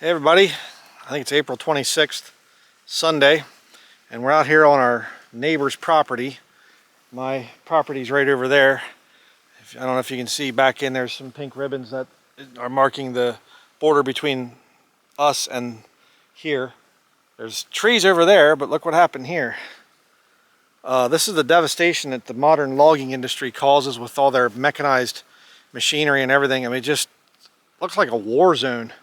Hey everybody, I think it's April 26th, Sunday, and we're out here on our neighbor's property. My property's right over there. I don't know if you can see back in there's some pink ribbons that are marking the border between us and here. There's trees over there, but look what happened here. This is the devastation that the modern logging industry causes with all their mechanized machinery and everything. I mean, it just looks like a war zone.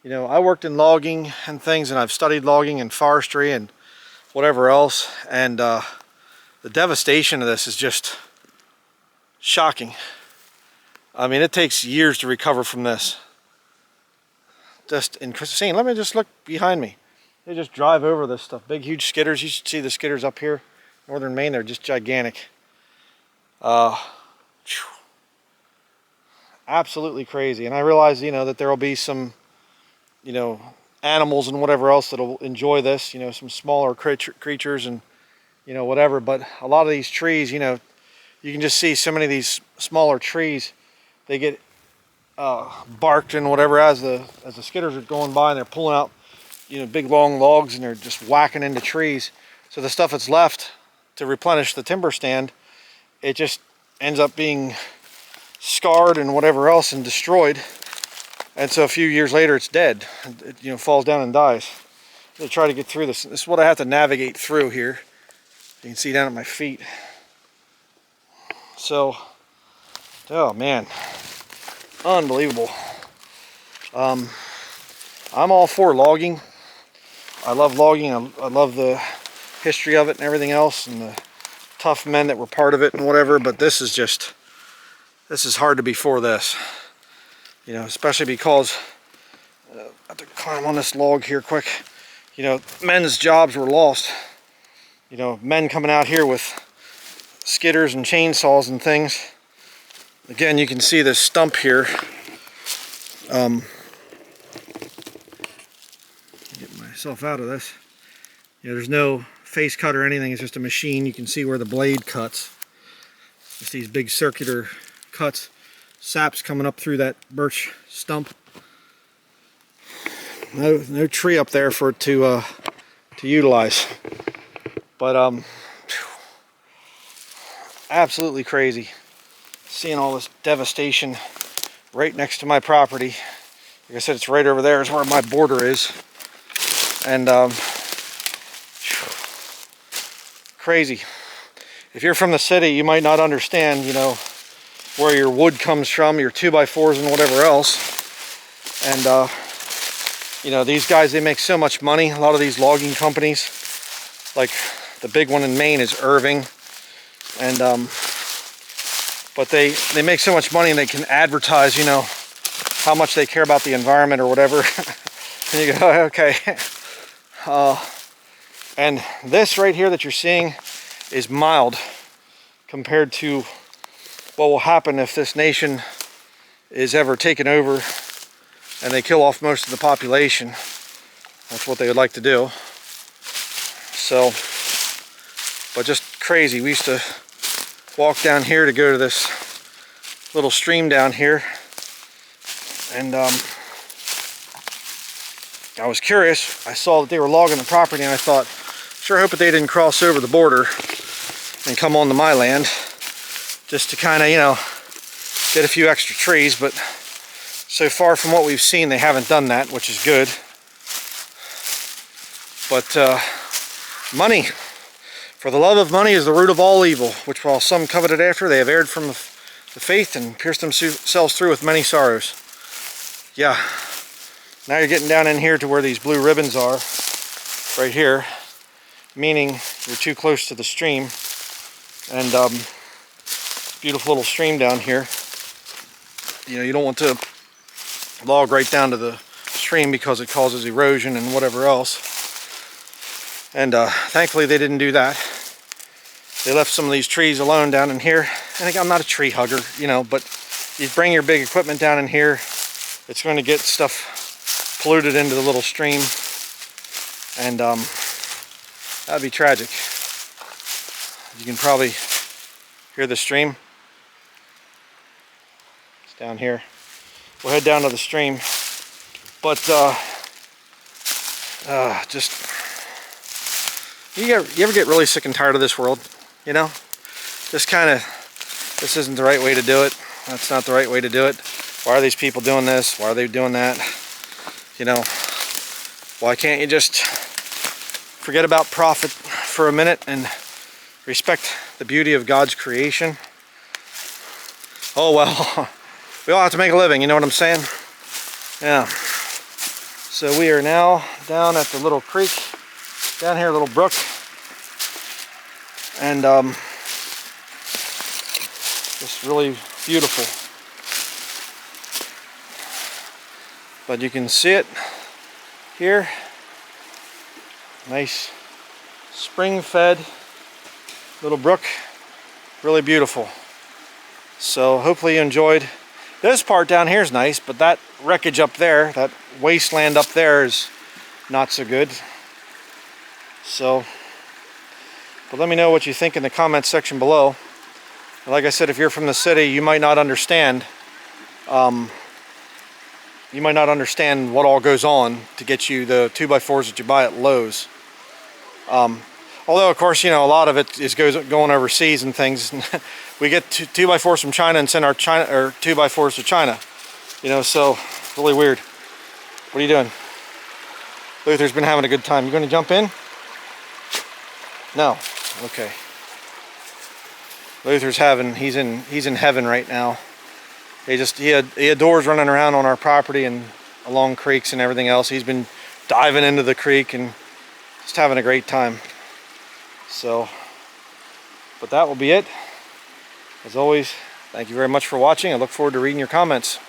You know, I worked in logging and things, and I've studied logging and forestry and whatever else, and the devastation of this is just shocking. I mean, it takes years to recover from this. Just insane. Let me just look behind me. They just drive over this stuff. Big, huge skidders. You should see the skidders up here. Northern Maine, they're just gigantic. Absolutely crazy. And I realize, you know, that there will be some, you know, animals and whatever else that'll enjoy this, you know, some smaller creatures and, you know, whatever. But a lot of these trees, you know, you can just see so many of these smaller trees, they get barked and whatever as the skidders are going by, and they're pulling out, you know, big long logs, and they're just whacking into trees. So the stuff that's left to replenish the timber stand, it just ends up being scarred and whatever else and destroyed. And so a few years later, it's dead. It, you know, falls down and dies. To try to get through this. This is what I have to navigate through here. You can see down at my feet. So, oh man, unbelievable. I'm all for logging. I love logging. I love the history of it and everything else, and the tough men that were part of it and whatever. But this is just, this is hard to be for this. You know, especially because I have to climb on this log here quick. You know, men's jobs were lost. You know, men coming out here with skidders and chainsaws and things. Again, you can see this stump here. Get myself out of this. You know, there's no face cut or anything. It's just a machine. You can see where the blade cuts. Just these big circular cuts. Sap's coming up through that birch stump. No tree up there for it to utilize. But absolutely crazy. Seeing all this devastation right next to my property. Like I said, it's right over there is where my border is. And crazy. If you're from the city, you might not understand, you know, where your wood comes from, your 2x4s and whatever else. And you know, these guys, they make so much money. A lot of these logging companies, like the big one in Maine is Irving, and but they make so much money, and they can advertise, you know, how much they care about the environment or whatever. And you go, okay. And this right here that you're seeing is mild compared to what will happen if this nation is ever taken over and they kill off most of the population. That's what they would like to do. So, but just crazy. We used to walk down here to go to this little stream down here, and I was curious. I saw that they were logging the property, and I thought, sure hope that they didn't cross over the border and come onto my land, just to kind of, you know, get a few extra trees. But so far from what we've seen, they haven't done that, which is good. But money, for the love of money is the root of all evil, which while some coveted after, they have erred from the faith and pierced themselves through with many sorrows. Yeah, now you're getting down in here to where these blue ribbons are, right here, meaning you're too close to the stream. And beautiful little stream down here. You know, you don't want to log right down to the stream because it causes erosion and whatever else. And thankfully they didn't do that. They left some of these trees alone down in here. And I'm not a tree hugger, you know, but you bring your big equipment down in here, it's going to get stuff polluted into the little stream, and that'd be tragic. You can probably hear the stream. It's down here. We'll head down to the stream But just you ever get really sick and tired of this world? You know, just kind of, this isn't the right way to do it. That's not the right way to do it. Why are these people doing this? Why are they doing that? You know, why can't you just forget about profit for a minute and respect the beauty of God's creation? Oh well, we all have to make a living, you know what I'm saying? Yeah. So we are now down at the little creek, down here, a little brook, and just really beautiful. But you can see it here. Nice spring-fed little brook, really beautiful. So hopefully you enjoyed. This part down here is nice, but that wreckage up there, that wasteland up there, is not so good. So, but let me know what you think in the comments section below. Like I said, if you're from the city, you might not understand. You might not understand what all goes on to get you the 2x4s that you buy at Lowe's. Although, of course, you know, a lot of it is going overseas and things. We get 2x4s from China and send our 2x4s to China. You know, so really weird. What are you doing? Luther's been having a good time. You going to jump in? No. Okay. Luther's he's in heaven right now. He adores running around on our property and along creeks and everything else. He's been diving into the creek and just having a great time. So, but that will be it. As always, thank you very much for watching. I look forward to reading your comments.